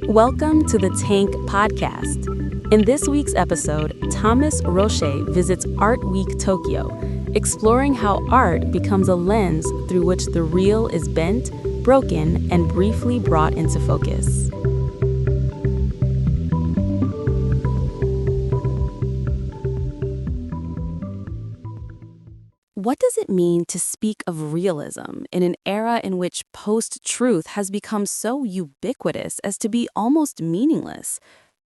Welcome to the Tank Podcast. In this week's episode, Thomas Roueché visits Art Week Tokyo, exploring how art becomes a lens through which the real is bent, broken, and briefly brought into focus. What does it mean to speak of realism in an era in which post-truth has become so ubiquitous as to be almost meaningless?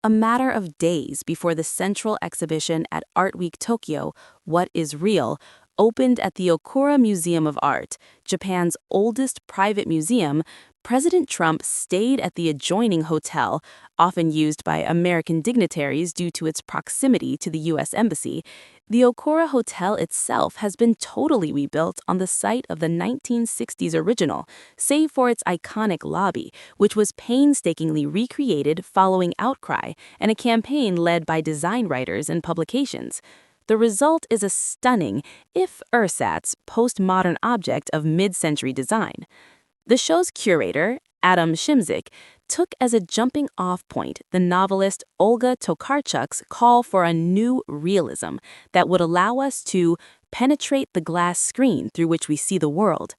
A matter of days before the central exhibition at Art Week Tokyo, What is Real, opened at the Okura Museum of Art, Japan's oldest private museum, President Trump stayed at the adjoining hotel, often used by American dignitaries due to its proximity to the U.S. Embassy. The Okura Hotel itself has been totally rebuilt on the site of the 1960s original, save for its iconic lobby, which was painstakingly recreated following outcry and a campaign led by design writers and publications. The result is a stunning, if ersatz, postmodern object of mid-century design. The show's curator, Adam Shimzik, took as a jumping-off point the novelist Olga Tokarczuk's call for a new realism that would allow us to penetrate the glass screen through which we see the world.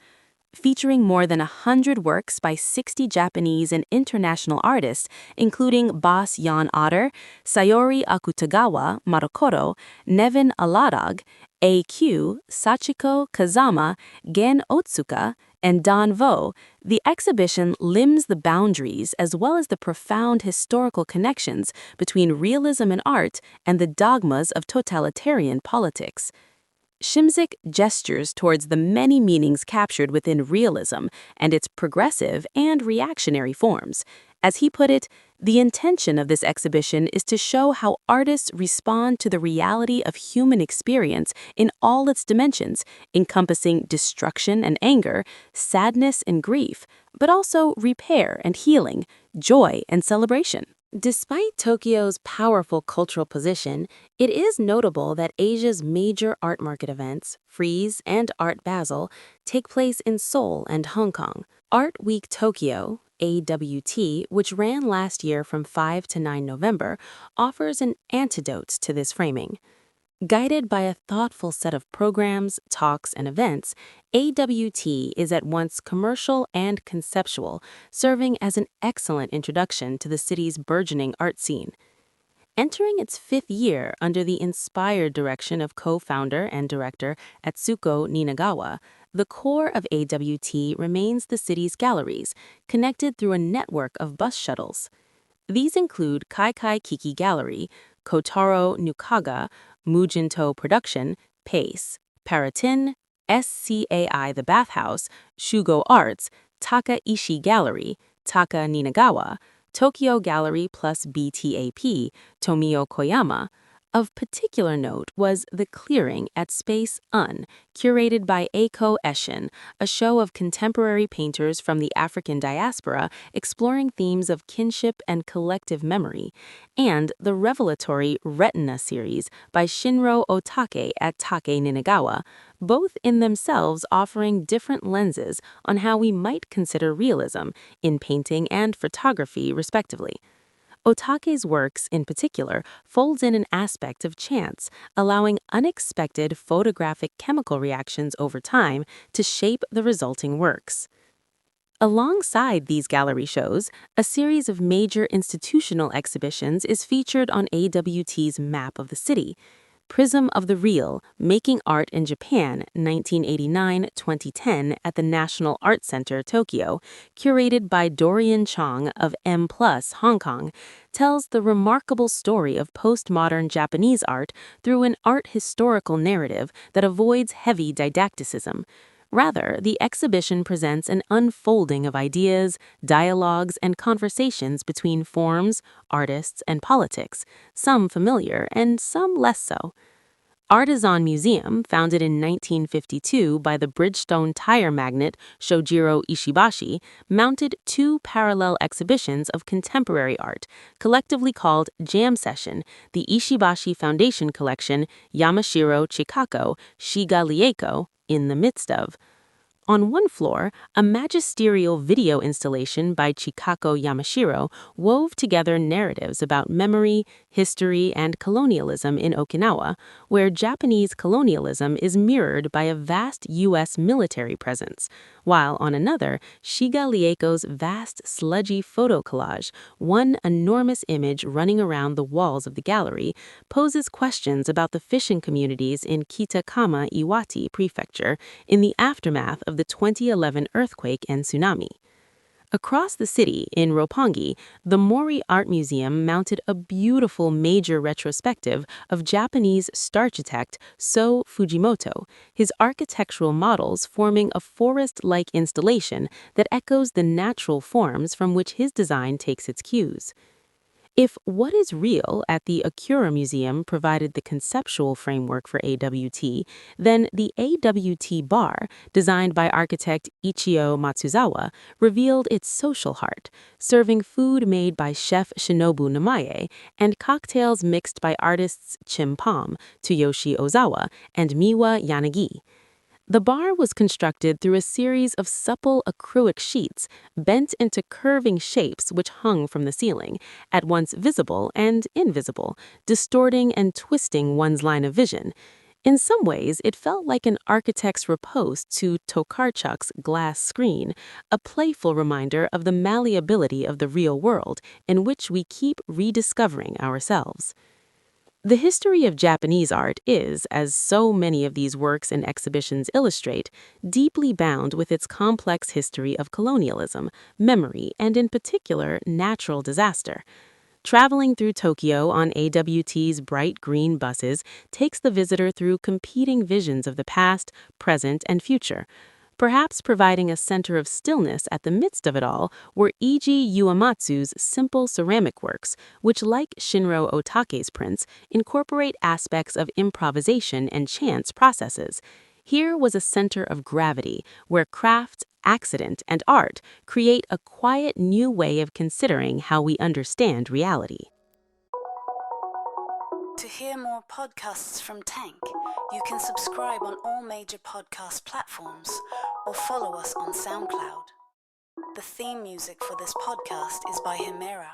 Featuring more than 100 works by 60 Japanese and international artists, including Bas Jan Otter, Sayori Akutagawa Marokoro, Nevin Aladog, A.Q., Sachiko Kazama, Gen Otsuka, and Don Vo, the exhibition limns the boundaries as well as the profound historical connections between realism in art and the dogmas of totalitarian politics. Shimzik gestures towards the many meanings captured within realism and its progressive and reactionary forms. As he put it, the intention of this exhibition is to show how artists respond to the reality of human experience in all its dimensions, encompassing destruction and anger, sadness and grief, but also repair and healing, joy and celebration. Despite Tokyo's powerful cultural position, it is notable that Asia's major art market events, Frieze and Art Basel, take place in Seoul and Hong Kong. Art Week Tokyo, AWT, which ran last year from 5 to 9 November, offers an antidote to this framing. Guided by a thoughtful set of programs, talks, and events, AWT is at once commercial and conceptual, serving as an excellent introduction to the city's burgeoning art scene. Entering its 5th year under the inspired direction of co-founder and director Atsuko Ninagawa, the core of AWT remains the city's galleries, connected through a network of bus shuttles. These include Kaikai Kiki Gallery, Kotaro Nukaga, Mujinto Production, Pace, Paratin, SCAI The Bathhouse, Shugo Arts, Taka Ishi Gallery, Taka Ninagawa, Tokyo Gallery plus BTAP, Tomio Koyama. Of particular note was The Clearing at Space Un, curated by Eiko Eshin, a show of contemporary painters from the African diaspora exploring themes of kinship and collective memory, and the revelatory Retina series by Shinro Otake at Take Ninagawa, both in themselves offering different lenses on how we might consider realism in painting and photography, respectively. Otake's works, in particular, folds in an aspect of chance, allowing unexpected photographic chemical reactions over time to shape the resulting works. Alongside these gallery shows, a series of major institutional exhibitions is featured on AWT's map of the city. Prism of the Real, Making Art in Japan, 1989-2010 at the National Art Center, Tokyo, curated by Dorian Chong of M+, Hong Kong, tells the remarkable story of postmodern Japanese art through an art historical narrative that avoids heavy didacticism. Rather, the exhibition presents an unfolding of ideas, dialogues, and conversations between forms, artists, and politics, some familiar and some less so. Artisan Museum, founded in 1952 by the Bridgestone tire magnate Shojiro Ishibashi, mounted 2 parallel exhibitions of contemporary art, collectively called Jam Session, the Ishibashi Foundation Collection Yamashiro Chikako Shiga Lieko, in the midst of. On one floor, a magisterial video installation by Chikako Yamashiro wove together narratives about memory, history, and colonialism in Okinawa, where Japanese colonialism is mirrored by a vast U.S. military presence, while on another, Shiga Lieko's vast sludgy photo collage, one enormous image running around the walls of the gallery, poses questions about the fishing communities in Kitakama Iwate Prefecture in the aftermath of the 2011 earthquake and tsunami. Across the city, in Roppongi, the Mori Art Museum mounted a beautiful major retrospective of Japanese starchitect So Fujimoto, his architectural models forming a forest-like installation that echoes the natural forms from which his design takes its cues. If What is Real at the Akura Museum provided the conceptual framework for AWT, then the AWT bar, designed by architect Ichio Matsuzawa, revealed its social heart, serving food made by chef Shinobu Namae and cocktails mixed by artists Chim Pom, Tsuyoshi Ozawa, and Miwa Yanagi. The bar was constructed through a series of supple acrylic sheets bent into curving shapes which hung from the ceiling, at once visible and invisible, distorting and twisting one's line of vision. In some ways, it felt like an architect's riposte to Tokarczuk's glass screen, a playful reminder of the malleability of the real world in which we keep rediscovering ourselves. The history of Japanese art is, as so many of these works and exhibitions illustrate, deeply bound with its complex history of colonialism, memory, and in particular, natural disaster. Traveling through Tokyo on AWT's bright green buses takes the visitor through competing visions of the past, present, and future. Perhaps providing a center of stillness at the midst of it all were Eiji Uematsu's simple ceramic works, which, like Shinro Otake's prints, incorporate aspects of improvisation and chance processes. Here was a center of gravity, where craft, accident, and art create a quiet new way of considering how we understand reality. To hear more podcasts from Tank, you can subscribe on all major podcast platforms or follow us on SoundCloud. The theme music for this podcast is by Himera.